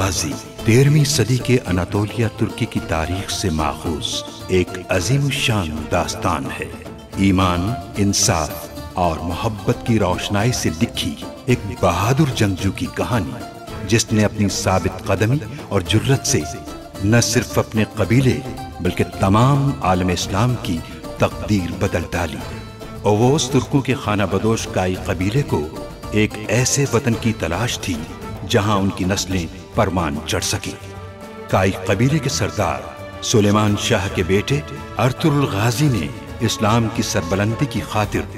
गाजी 13वीं सदी के अनातोलिया तुर्की की तारीख से माखूज एक अजीम शान दास्तान है। ईमान, इंसाफ और मोहब्बत की रोशनाई से लिखी एक बहादुर जंगजू की कहानी, जिसने अपनी साबित कदमी और जुर्रत से न सिर्फ अपने कबीले बल्कि तमाम आलम इस्लाम की तकदीर बदल डाली। ओवोस तुर्कों के खाना बदोश काई कबीले को एक ऐसे वतन की तलाश थी जहां उनकी नस्लें परमान चढ़ सकी। काई कबीले के सरदार सुलेमान शाह के बेटे अर्तुरुल गाजी ने इस्लाम की सरबलंदी की खातिर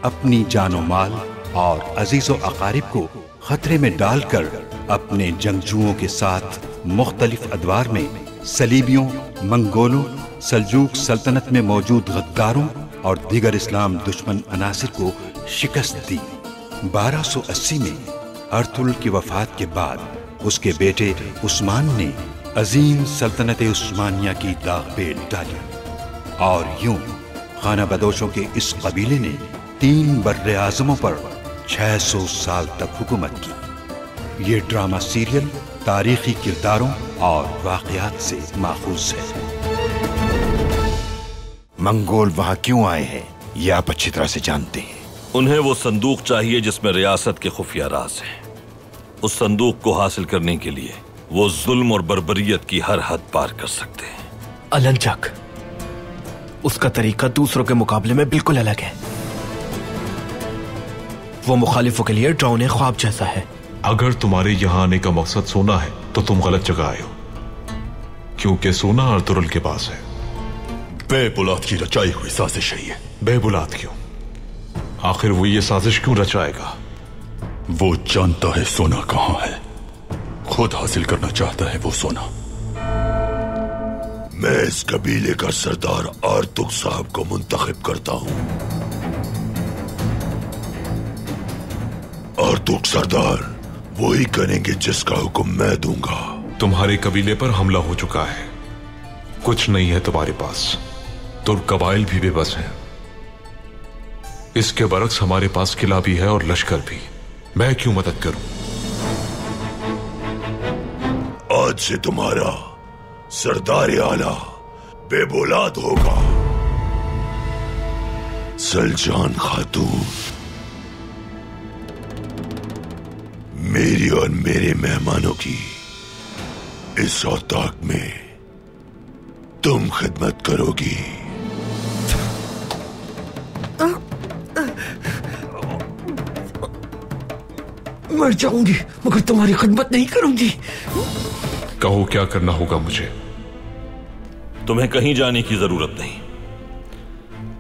अपनी जानो माल और अजीजो अकारिब को खतरे में डालकर अपने जंगजुओं के साथ मुख्तलिफ अदवार में सलीबियों, मंगोलों, सल्जूक सल्तनत में मौजूद गद्दारों और दीगर इस्लाम दुश्मन अनासिर को शिकस्त दी। 1280 में अर्तुरुल की वफात के बाद उसके बेटे उस्मान ने अजीम सल्तनत उस्मानिया की दागबेल डाली और यूं खाना बदोशों के इस कबीले ने 3 बर्रे आज़मों पर 600 साल तक हुकूमत की। ये ड्रामा सीरियल तारीखी किरदारों और वाक़यात से माखूज है। मंगोल वहां क्यों आए हैं ये आप अच्छी तरह से जानते हैं। उन्हें वो संदूक चाहिए जिसमें रियासत के खुफिया राज हैं। उस संदूक को हासिल करने के लिए वो जुल्म और बर्बरियत की हर हद पार कर सकते हैं। अलंचक, उसका तरीका दूसरों के मुकाबले में बिल्कुल अलग है। वो मुखालिफों के लिए डरावने ख्वाब जैसा है। अगर तुम्हारे यहाँ आने का मकसद सोना है तो तुम गलत जगह आए हो, क्योंकि सोना अर्तुरुल के पास है। बेबुलाद की रचाई हुई साजिश है ये। बेबुलाद क्यों? आखिर वो ये साजिश क्यों रचाएगा? वो जानता है सोना कहां है, खुद हासिल करना चाहता है वो सोना। मैं इस कबीले का सरदार आर्तुक साहब को मुंतखब करता हूं। आर्तुक सरदार वही करेंगे जिसका हुक्म मैं दूंगा। तुम्हारे कबीले पर हमला हो चुका है, कुछ नहीं है तुम्हारे पास। तुर्क कबाइल भी बेबस हैं। इसके बरक्स हमारे पास किला भी है और लश्कर भी। मैं क्यों मदद करूं? आज से तुम्हारा सरदार आला बेबुलाद होगा। सलजान खातून, मेरी और मेरे मेहमानों की इस औताक में तुम खिदमत करोगी। मर जाऊंगी मगर तुम्हारी खिदमत नहीं करूंगी। कहो क्या करना होगा मुझे? तुम्हें कहीं जाने की जरूरत नहीं,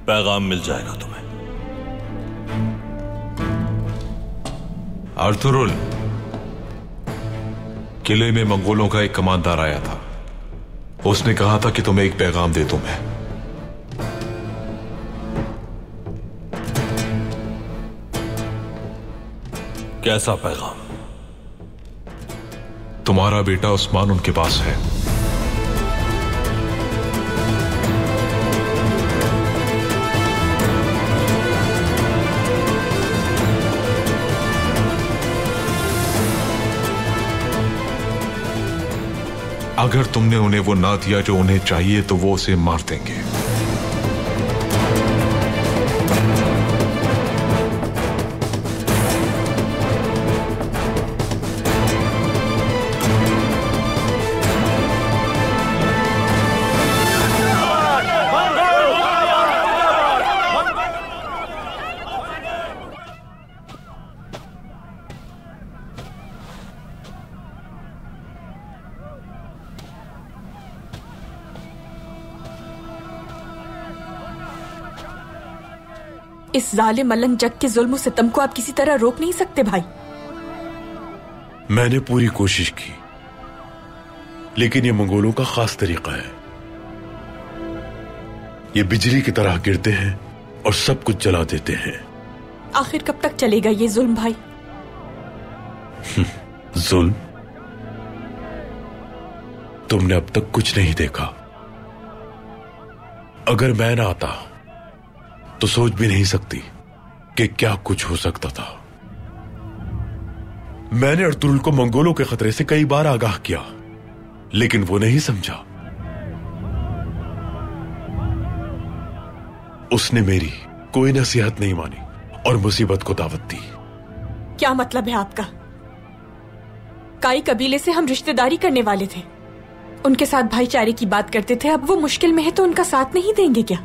पैगाम मिल जाएगा तुम्हें। अर्तुरुल, किले में मंगोलों का एक कमांडर आया था। उसने कहा था कि तुम्हें एक पैगाम दे दूं मैं। कैसा पैगाम? तुम्हारा बेटा उस्मान उनके पास है। अगर तुमने उन्हें वो ना दिया जो उन्हें चाहिए तो वो उसे मार देंगे। इस जालिम अलंजक के जुल्म सितम को आप किसी तरह रोक नहीं सकते भाई। मैंने पूरी कोशिश की, लेकिन ये मंगोलों का खास तरीका है। ये बिजली की तरह गिरते हैं और सब कुछ जला देते हैं। आखिर कब तक चलेगा ये जुल्म भाई? जुल्म? तुमने अब तक कुछ नहीं देखा। अगर मैं ना आता तो सोच भी नहीं सकती कि क्या कुछ हो सकता था। मैंने अर्तुरुल को मंगोलों के खतरे से कई बार आगाह किया, लेकिन वो नहीं समझा। उसने मेरी कोई नसीहत नहीं मानी और मुसीबत को दावत दी। क्या मतलब है आपका? काई कबीले से हम रिश्तेदारी करने वाले थे, उनके साथ भाईचारे की बात करते थे। अब वो मुश्किल में है तो उनका साथ नहीं देंगे क्या?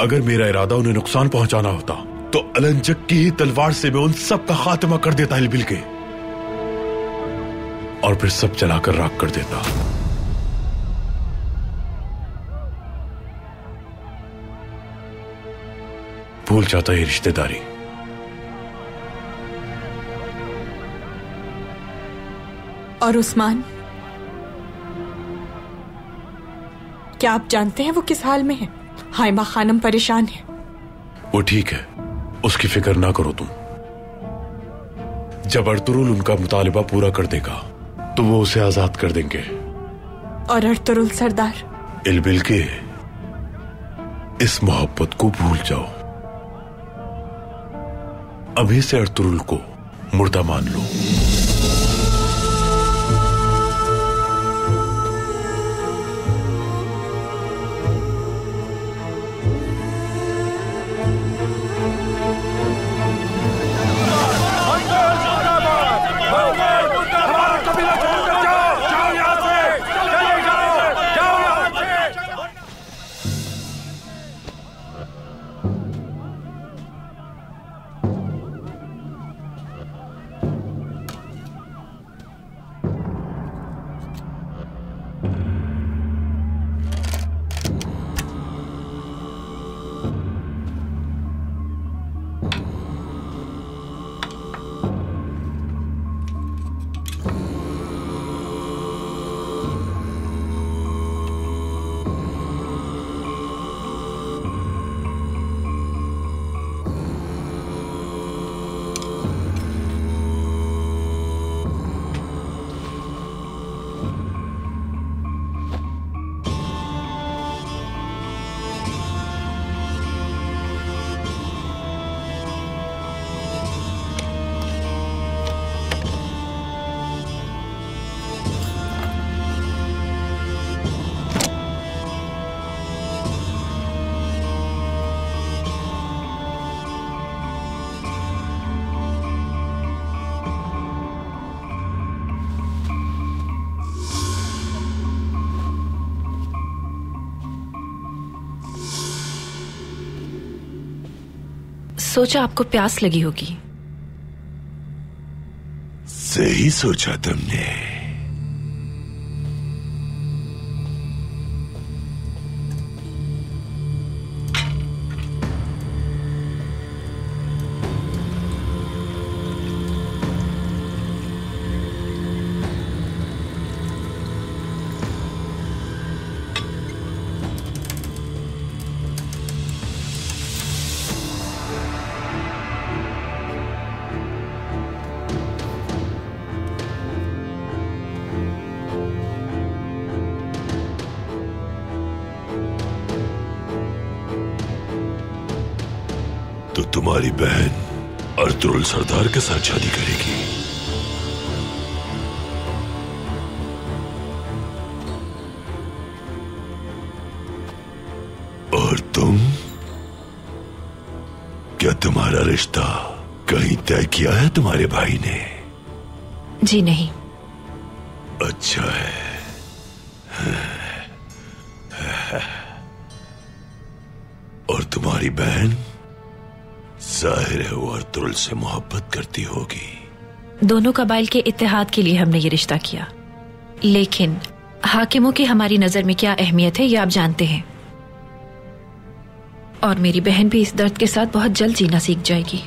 अगर मेरा इरादा उन्हें नुकसान पहुंचाना होता तो अलंजक की ही तलवार से मैं उन सब का खात्मा कर देता इलबिल के, और फिर सब जलाकर राख कर देता। भूल जाता ये रिश्तेदारी। और उस्मान, क्या आप जानते हैं वो किस हाल में है? हाइमा खानम परेशान है। वो ठीक है, उसकी फिक्र ना करो तुम। जब अर्तुरुल उनका मुतालिबा पूरा कर देगा तो वो उसे आजाद कर देंगे। और अर्तुरुल सरदार? इलबिल के इस मोहब्बत को भूल जाओ। अभी से अर्तुरुल को मुर्दा मान लो। सोचा आपको प्यास लगी होगी। सही सोचा तुमने। तो तुम्हारी बहन अर्तुरुल सरदार के साथ शादी करेगी। और तुम, क्या तुम्हारा रिश्ता कहीं तय किया है तुम्हारे भाई ने? जी नहीं। अच्छा है। और तुम्हारी बहन, जाहिर है वो अर्तुरुल से मोहब्बत करती होगी। दोनों कबाइल के इत्तेहाद के लिए हमने ये रिश्ता किया, लेकिन हाकिमों की हमारी नजर में क्या अहमियत है ये आप जानते हैं। और मेरी बहन भी इस दर्द के साथ बहुत जल्द जीना सीख जाएगी।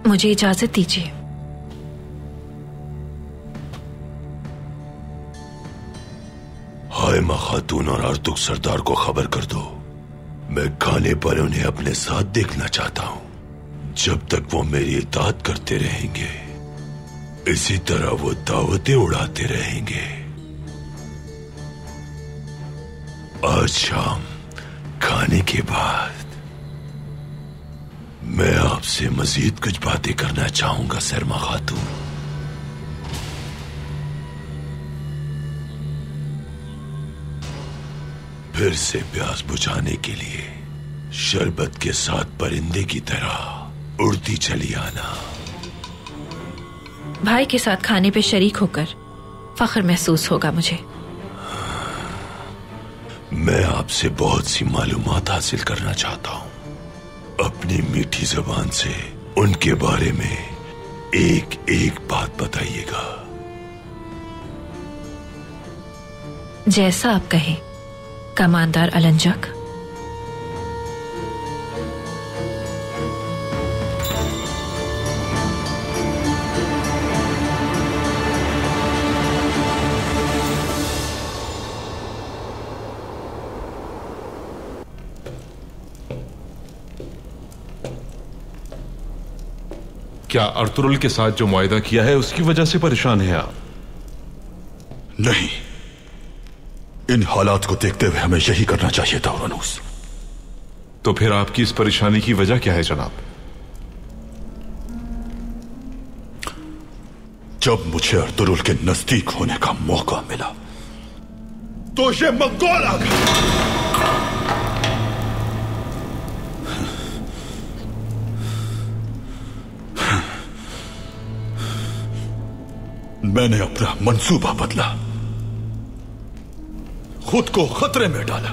मुझे इजाजत दीजिए। हाइमा खातून और अर्तुक सरदार को खबर कर दो, मैं खाने पर उन्हें अपने साथ देखना चाहता हूं। जब तक वो मेरी इताअत करते रहेंगे, इसी तरह वो दावतें उड़ाते रहेंगे। आज शाम खाने के बाद मैं आपसे मजीद कुछ बातें करना चाहूंगा शर्मा खातून। फिर से प्यास बुझाने के लिए शरबत के साथ परिंदे की तरह उड़ती चली आना। भाई के साथ खाने पे शरीक होकर फख्र महसूस होगा मुझे। मैं आपसे बहुत सी मालूमात हासिल करना चाहता हूं। अपनी मीठी जबान से उनके बारे में एक एक बात बताइएगा। जैसा आप कहें कमांडर अलंजक। क्या अर्तुरुल के साथ जो मुआयदा किया है उसकी वजह से परेशान हैं आप? नहीं, इन हालात को देखते हुए हमें यही करना चाहिए था उरनूस। तो फिर आपकी इस परेशानी की वजह क्या है जनाब? जब मुझे अर्तुरुल के नजदीक होने का मौका मिला तो ये मंगोल आ गया। मैंने अपना मंसूबा बदला, खुद को खतरे में डाला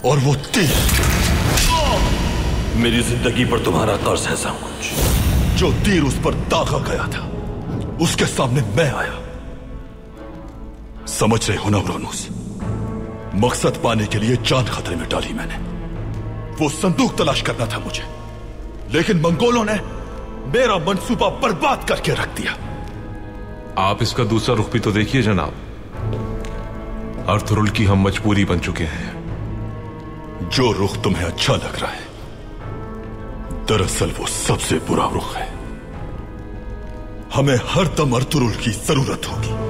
और वो तीर मेरी जिंदगी पर तुम्हारा कर्ज है सामुंज। जो तीर उस पर दागा गया था उसके सामने मैं आया। समझ रहे हो ना उरनूस, मकसद पाने के लिए जान खतरे में डाली मैंने। वो संदूक तलाश करना था मुझे, लेकिन मंगोलों ने मेरा मंसूबा बर्बाद करके रख दिया। आप इसका दूसरा रुख भी तो देखिए जनाब। अर्तुरुल की हम मजबूरी बन चुके हैं। जो रुख तुम्हें अच्छा लग रहा है, दरअसल वो सबसे बुरा रुख है। हमें हर दम अर्तुरुल की जरूरत होगी।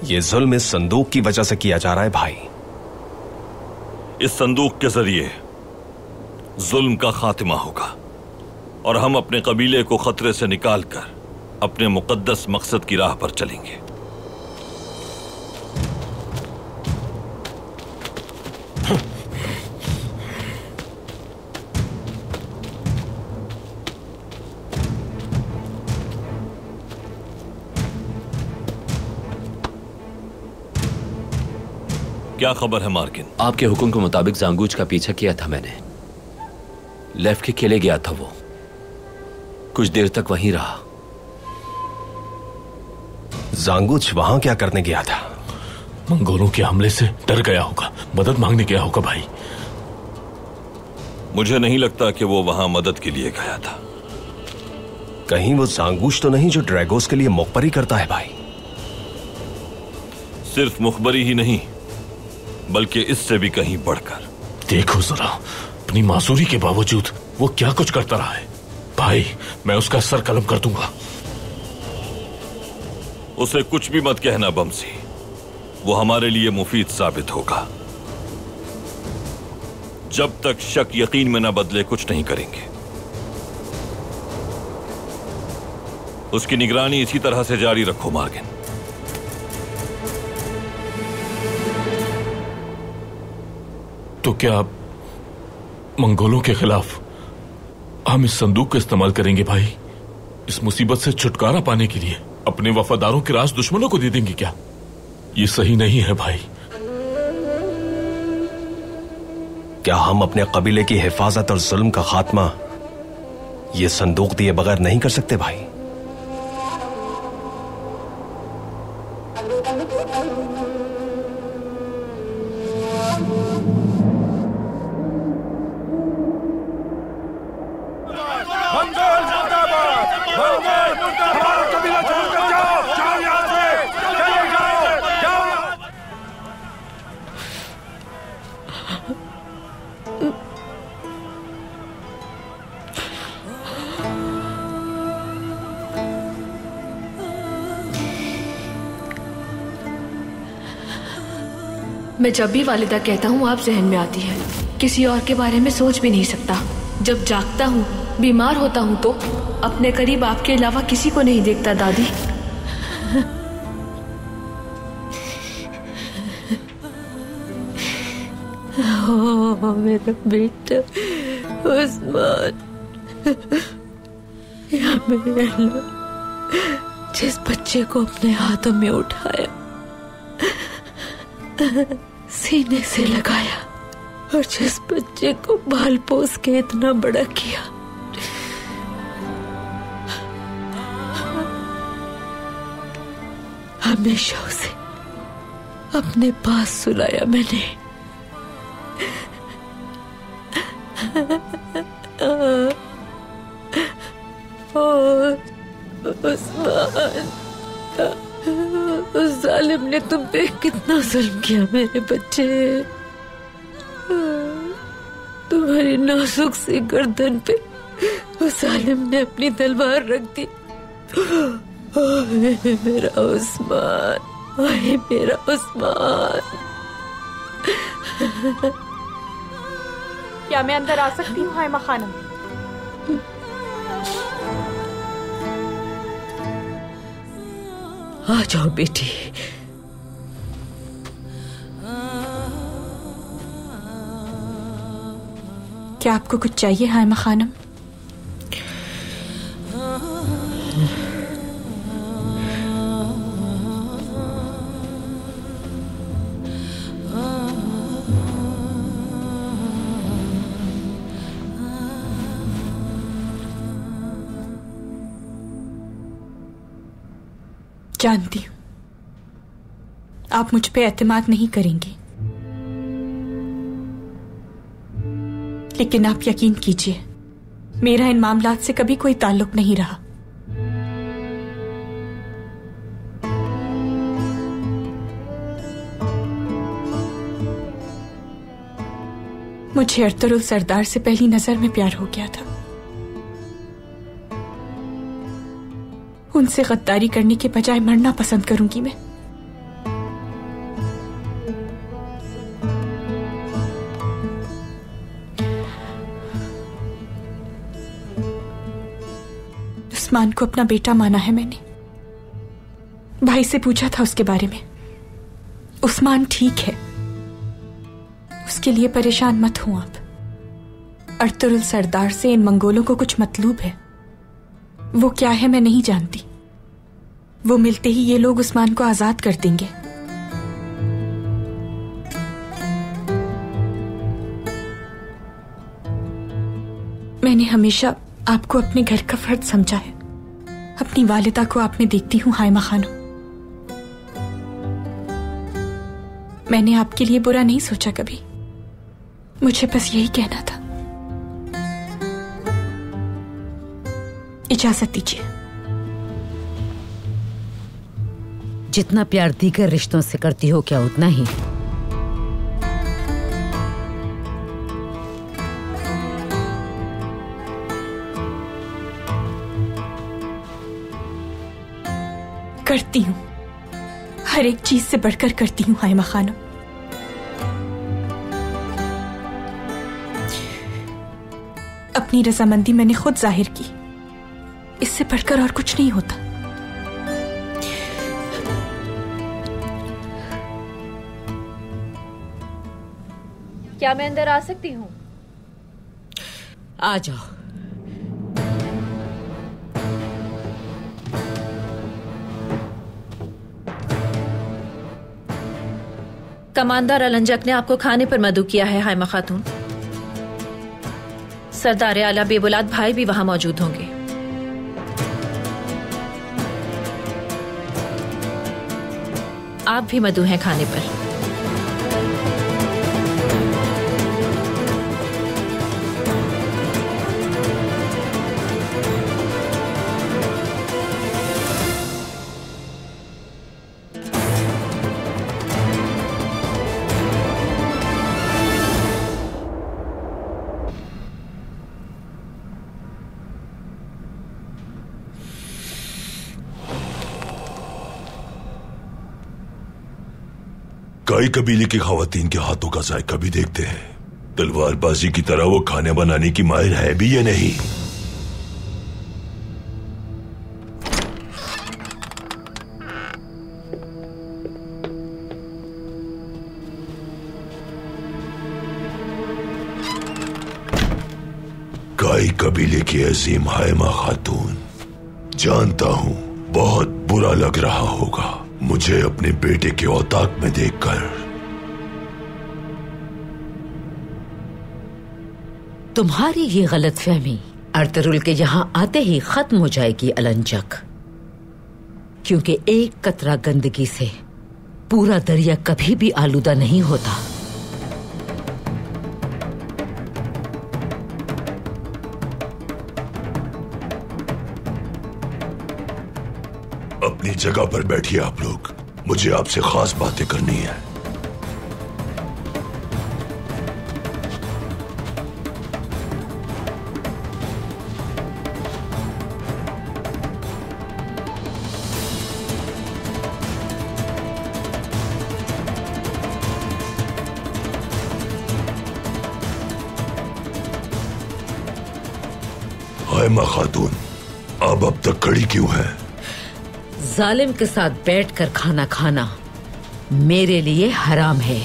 ये जुल्म इस संदूक की वजह से किया जा रहा है भाई। इस संदूक के जरिए जुल्म का खात्मा होगा और हम अपने कबीले को खतरे से निकालकर अपने मुकद्दस मकसद की राह पर चलेंगे। क्या खबर है मार्किन? आपके हुक्म के मुताबिक जांगूज का पीछा किया था मैंने। लेफ्ट के किले गया था वो, कुछ देर तक वहीं रहा। जांगूज वहां क्या करने गया था? मंगोलों के हमले से डर गया होगा, मदद मांगने गया होगा भाई। मुझे नहीं लगता कि वो वहां मदद के लिए गया था। कहीं वो जांगूज तो नहीं जो ड्रैगोस के लिए मुखबरी करता है भाई? सिर्फ मुखबरी ही नहीं बल्कि इससे भी कहीं बढ़कर। देखो जरा, अपनी मासूरी के बावजूद वो क्या कुछ करता रहा है। भाई मैं उसका सर कलम कर दूंगा। उसे कुछ भी मत कहना बमसी, वो हमारे लिए मुफीद साबित होगा। जब तक शक यकीन में न बदले कुछ नहीं करेंगे। उसकी निगरानी इसी तरह से जारी रखो मार्गिन। तो क्या मंगोलों के खिलाफ हम इस संदूक का इस्तेमाल करेंगे भाई? इस मुसीबत से छुटकारा पाने के लिए अपने वफादारों के राज दुश्मनों को दे देंगे क्या? ये सही नहीं है भाई। क्या हम अपने कबीले की हिफाजत और जुल्म का खात्मा ये संदूक दिए बगैर नहीं कर सकते भाई? मैं जब भी वालिदा कहता हूँ आप जहन में आती है। किसी और के बारे में सोच भी नहीं सकता। जब जागता हूँ, बीमार होता हूँ तो अपने करीब आपके अलावा किसी को नहीं देखता दादी। ओ मेरा बेटा उस्मान, या मेरे अल्लाह, जिस बच्चे को अपने हाथों में उठाया, सीने से लगाया और जिस बच्चे को बाल पोस के इतना बड़ा किया, हमेशा उसे अपने पास सुलाया मैंने। उस्मान, उस जालिम ने तुम पे कितना जुल्म किया मेरे बच्चे। तुम्हारी नाजुक सी गर्दन पे उस जालिम ने अपनी तलवार रख दी। मेरा उस्मान, ओए मेरा उस्मान। क्या मैं अंदर आ सकती हूँ हायमा खानम? आ जाओ बेटी। क्या आपको कुछ चाहिए हायमा खानम? जानती हूं आप मुझ पे एतमाद नहीं करेंगे, लेकिन आप यकीन कीजिए मेरा इन मामलात से कभी कोई ताल्लुक नहीं रहा। मुझे अरतुरुल सरदार से पहली नजर में प्यार हो गया था। उनसे गद्दारी करने के बजाय मरना पसंद करूंगी मैं। उस्मान को अपना बेटा माना है मैंने। भाई से पूछा था उसके बारे में। उस्मान ठीक है, उसके लिए परेशान मत हो आप। अर्तुरुल सरदार से इन मंगोलों को कुछ मतलूब है। वो क्या है मैं नहीं जानती। वो मिलते ही ये लोग उस्मान को आजाद कर देंगे। मैंने हमेशा आपको अपने घर का फर्द समझा है। अपनी वालिदा को आप में देखती हूँ हायमा खानम। मैंने आपके लिए बुरा नहीं सोचा कभी। मुझे बस यही कहना था। इजाजत दीजिए। जितना प्यार दीगर रिश्तों से करती हो क्या उतना ही? करती हूँ, हर एक चीज से बढ़कर करती हूँ हायमा खानम। अपनी रजामंदी मैंने खुद जाहिर की, इससे बढ़कर और कुछ नहीं होता। क्या मैं अंदर आ सकती हूँ? आ जाओ। कमांडर अलंजक ने आपको खाने पर मदऊ किया है हायमा खातून। सरदार आला बेबुलाद भाई भी वहां मौजूद होंगे। आप भी मदऊ हैं खाने पर। कई कबीले की खवातीन के हाथों का जायका भी देखते हैं। तलवारबाजी की तरह वो खाने बनाने की माहिर है भी या नहीं? कई कबीले की अजीम हायमा खातून, जानता हूं बहुत बुरा लग रहा होगा मुझे अपने बेटे के औताक में देखकर। तुम्हारी ये गलतफहमी अर्तुरुल के यहां आते ही खत्म हो जाएगी अलंजक, क्योंकि एक कतरा गंदगी से पूरा दरिया कभी भी आलूदा नहीं होता। अपनी जगह पर बैठिए आप लोग, मुझे आपसे खास बातें करनी है। हायमा खातून, आप अब तक खड़ी क्यों हैं? जालिम के साथ बैठकर खाना खाना मेरे लिए हराम है।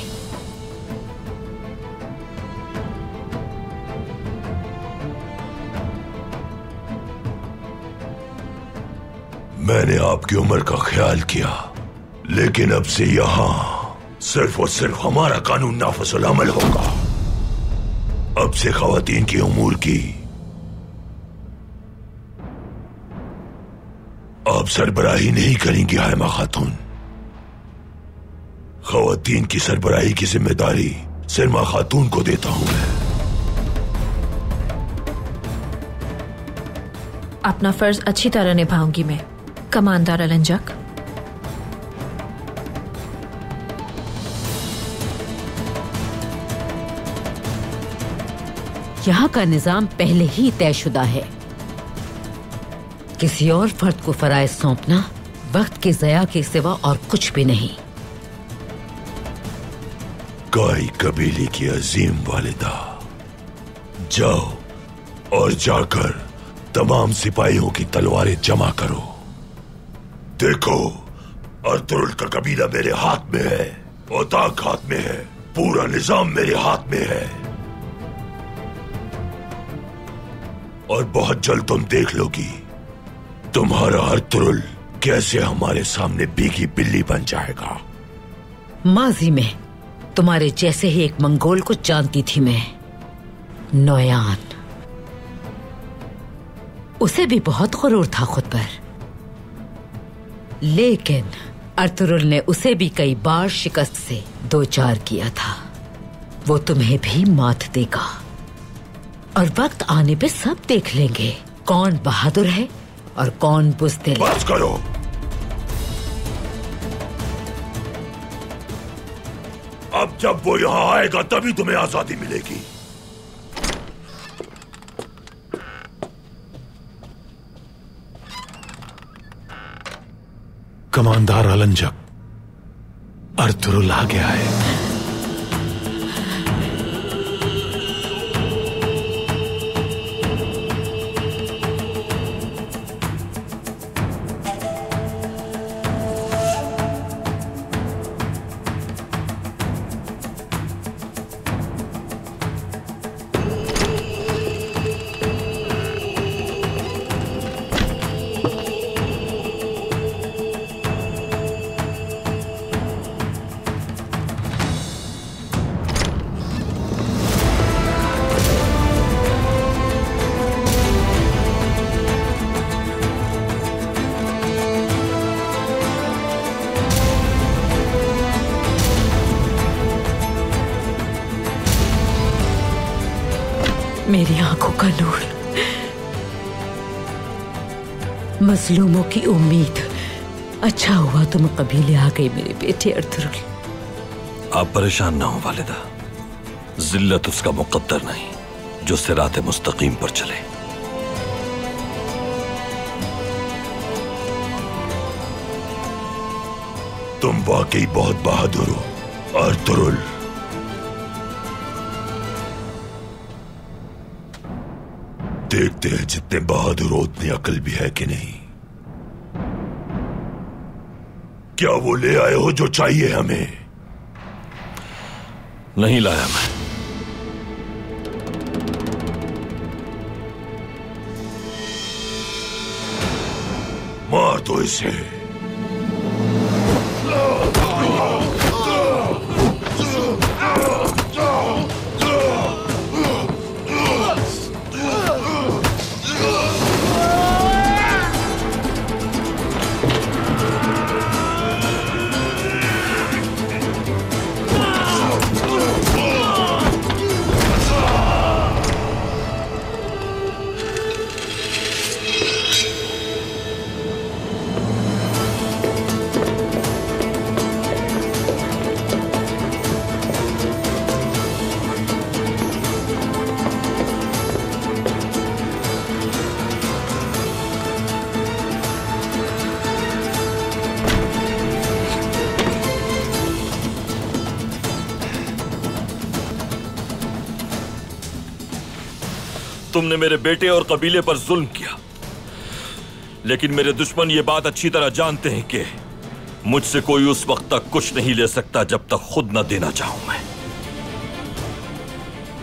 मैंने आपकी उम्र का ख्याल किया, लेकिन अब से यहां सिर्फ और सिर्फ हमारा कानून नाफिजुल अमल होगा। अब से खवातीन की उमूर की आप सरबराही नहीं करेंगी हायमा खातून। खवातीन की सरबराही की जिम्मेदारी सरमा खातून को देता हूं मैं। अपना फर्ज अच्छी तरह निभाऊंगी मैं कमांडर अलंजक। यहाँ का निजाम पहले ही तयशुदा है। किसी और फर्द को फराइज सौंपना वक्त के ज़या के सिवा और कुछ भी नहीं। काई कबीले की अजीम वालिदा, जाओ और जाकर तमाम सिपाहियों की तलवारें जमा करो। देखो, अर्तुरुल का कबीला मेरे हाथ में है, ओताक हाथ में है, पूरा निजाम मेरे हाथ में है। और बहुत जल्द तुम देख लोगी तुम्हारा अर्तुरुल कैसे हमारे सामने भीगी बिल्ली बन जाएगा। माजी में तुम्हारे जैसे ही एक मंगोल को जानती थी मैं, नोयान। उसे भी बहुत गुरूर था खुद पर, लेकिन अर्तुरुल ने उसे भी कई बार शिकस्त से दो चार किया था। वो तुम्हें भी मात देगा और वक्त आने पे सब देख लेंगे कौन बहादुर है और कौन बुज़दिल। बस करो। अब जब वो यहां आएगा तभी तुम्हें आजादी मिलेगी। कमांडर अलंजक, अर्तुरुल आ गया है। मेरी आंखों का नूर, मजलूमों की उम्मीद। अच्छा हुआ तुम कबीले आ गए मेरे बेटे अर्तुरुल। आप परेशान ना हो वालिदा, जिल्लत उसका मुकद्दर नहीं जो सिरात मुस्तकीम पर चले। तुम वाकई बहुत बहादुर हो अर्तुरुल। देखते हैं जितने बहादुर हो उतनी अकल भी है कि नहीं। क्या वो ले आए हो जो चाहिए हमें? नहीं लाया मैं। मार दो इसे। तुमने मेरे बेटे और कबीले पर जुल्म किया, लेकिन मेरे दुश्मन ये बात अच्छी तरह जानते हैं कि मुझसे कोई उस वक्त तक कुछ नहीं ले सकता जब तक खुद न देना चाहूं मैं।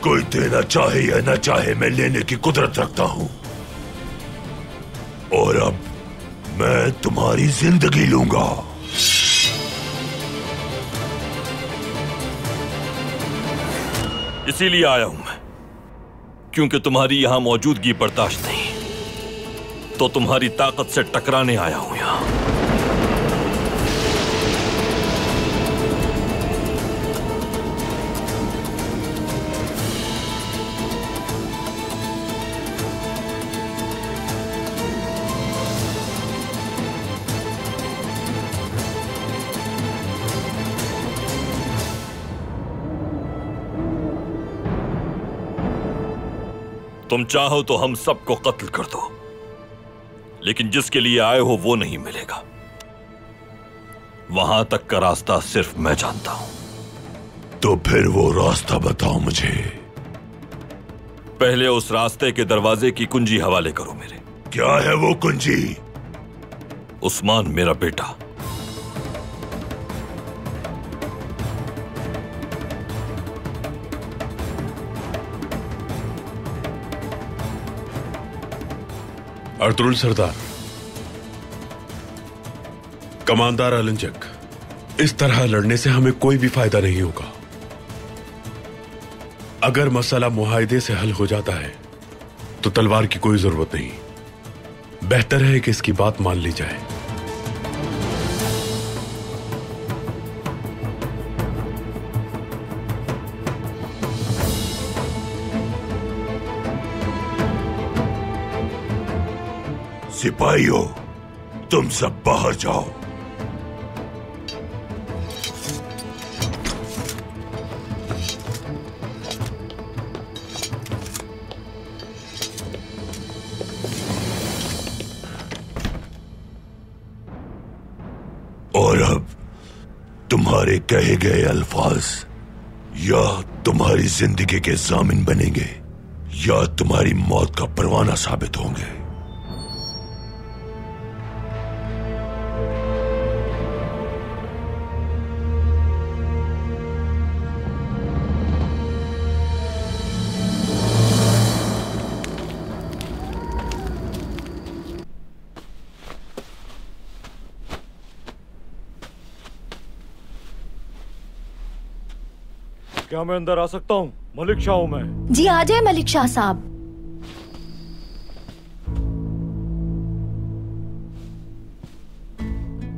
कोई देना चाहे या न चाहे मैं लेने की कुदरत रखता हूं। और अब मैं तुम्हारी जिंदगी लूंगा। इसीलिए आया हूं मैं, क्योंकि तुम्हारी यहां मौजूदगी बर्दाश्त नहीं, तो तुम्हारी ताकत से टकराने आया हूं यहां। तुम चाहो तो हम सबको कत्ल कर दो, लेकिन जिसके लिए आए हो वो नहीं मिलेगा। वहां तक का रास्ता सिर्फ मैं जानता हूं। तो फिर वो रास्ता बताओ मुझे। पहले उस रास्ते के दरवाजे की कुंजी हवाले करो मेरे। क्या है वो कुंजी? उस्मान मेरा बेटा। अर्तुरुल सरदार, कमांडर अलंजक, इस तरह लड़ने से हमें कोई भी फायदा नहीं होगा। अगर मसला मुआहदे से हल हो जाता है तो तलवार की कोई जरूरत नहीं। बेहतर है कि इसकी बात मान ली जाए। सिपाहियों, तुम सब बाहर जाओ। और अब तुम्हारे कहे गए अल्फाज या तुम्हारी जिंदगी के जामिन बनेंगे या तुम्हारी मौत का परवाना साबित होंगे। क्या मैं अंदर आ सकता हूँ? मलिक शाह हूँ मैं। जी आ जाए मलिक शाह साहब।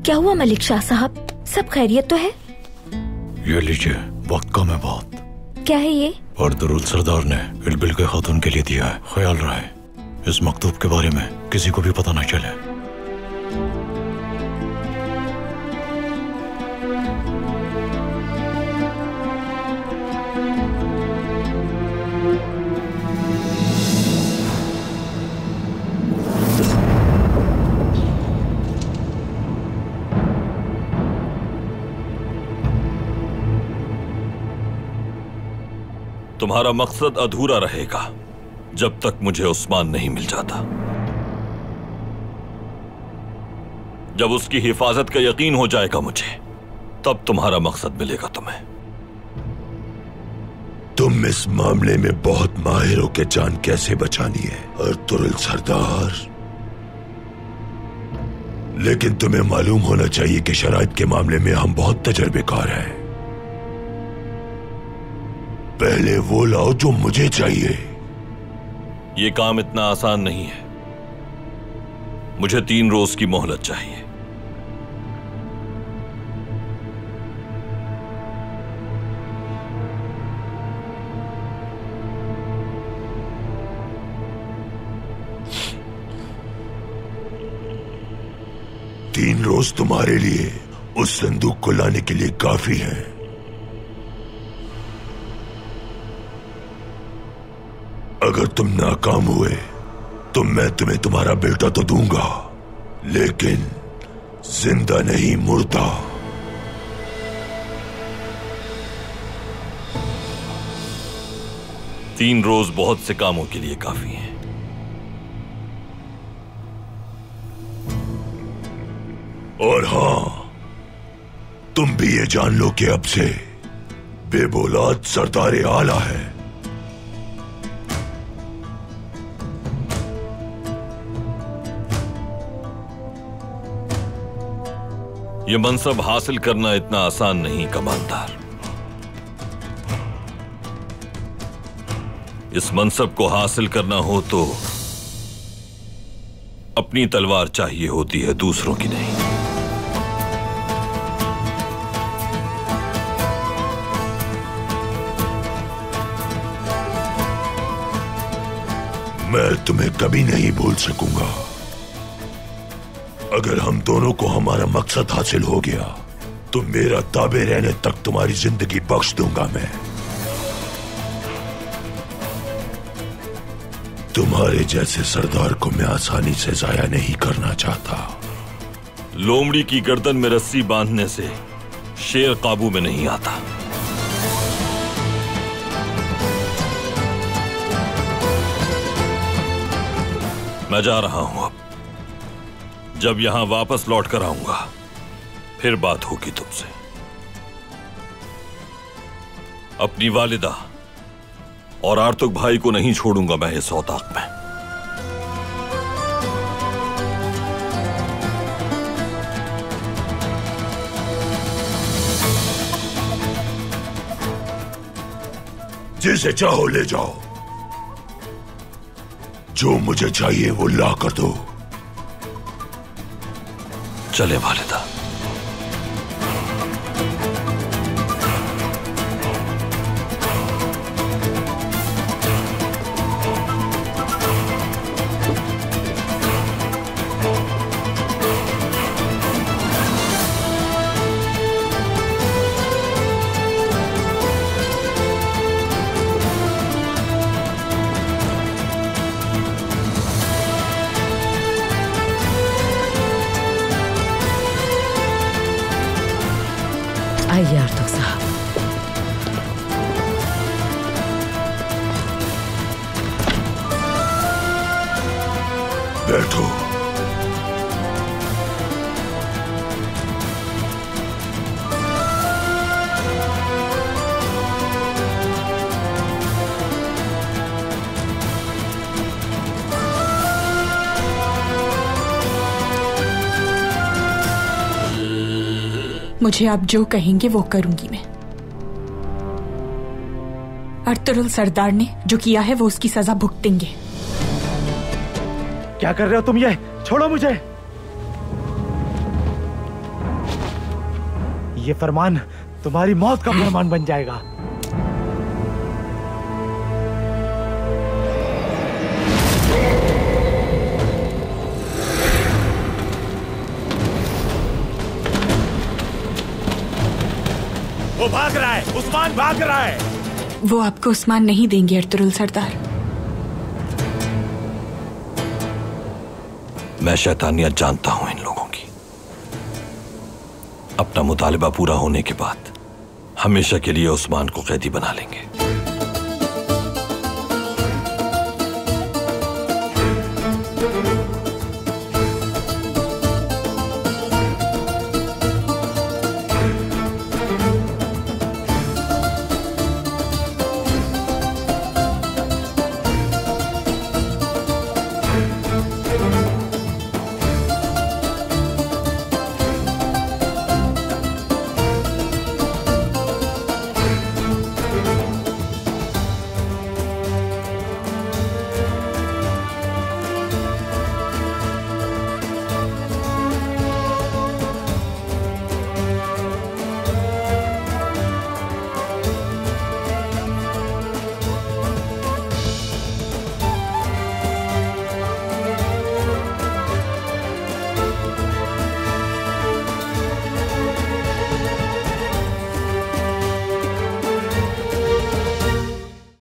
क्या हुआ मलिक शाह साहब, सब खैरियत तो है? ये लीजिए, वक्त कम है बहुत। क्या है ये? अर्तुरुल सरदार ने इल्बिल के खातून के लिए दिया है। ख्याल रहे इस मकतूब के बारे में किसी को भी पता न चले। तुम्हारा मकसद अधूरा रहेगा जब तक मुझे उस्मान नहीं मिल जाता। जब उसकी हिफाजत का यकीन हो जाएगा मुझे, तब तुम्हारा मकसद मिलेगा तुम्हें। तुम इस मामले में बहुत माहिर हो के जान कैसे बचानी है अर्तुरुल सरदार, लेकिन तुम्हें मालूम होना चाहिए कि शराइत के मामले में हम बहुत तजर्बेकार हैं। पहले वो लाओ जो मुझे चाहिए। ये काम इतना आसान नहीं है। मुझे 3 रोज की मोहलत चाहिए। तीन रोज तुम्हारे लिए उस संदूक को लाने के लिए काफी है। अगर तुम नाकाम हुए तो मैं तुम्हें तुम्हारा बेटा तो दूंगा, लेकिन जिंदा नहीं, मुर्दा। तीन रोज बहुत से कामों के लिए काफी हैं। और हां, तुम भी ये जान लो कि अब से बेबौलाद सरदार आला है। ये मनसब हासिल करना इतना आसान नहीं कमांडर। इस मनसब को हासिल करना हो तो अपनी तलवार चाहिए होती है, दूसरों की नहीं। मैं तुम्हें कभी नहीं भूल सकूंगा। अगर हम दोनों को हमारा मकसद हासिल हो गया तो मेरा ताबे रहने तक तुम्हारी जिंदगी बख्श दूंगा मैं। तुम्हारे जैसे सरदार को मैं आसानी से जाया नहीं करना चाहता। लोमड़ी की गर्दन में रस्सी बांधने से शेर काबू में नहीं आता। मैं जा रहा हूं अब। जब यहां वापस लौट कर आऊंगा फिर बात होगी तुमसे। अपनी वालिदा और आर्तुक भाई को नहीं छोड़ूंगा मैं इस औताक में। जिसे चाहो ले जाओ, जो मुझे चाहिए वो ला कर दो। चले वालिदा। आइए आर्तुक साहब। बैठो। मुझे आप जो कहेंगे वो करूंगी मैं। अर्तुरुल सरदार ने जो किया है वो उसकी सजा भुगतेंगे। क्या कर रहे हो तुम? ये छोड़ो मुझे। ये फरमान तुम्हारी मौत का फरमान बन जाएगा। वो भाग रहा है, उस्मान भाग रहा है। वो आपको उस्मान नहीं देंगे अर्तुरुल सरदार। मैं शैतानियत जानता हूं इन लोगों की। अपना मुतालिबा पूरा होने के बाद हमेशा के लिए उस्मान को कैदी बना लेंगे।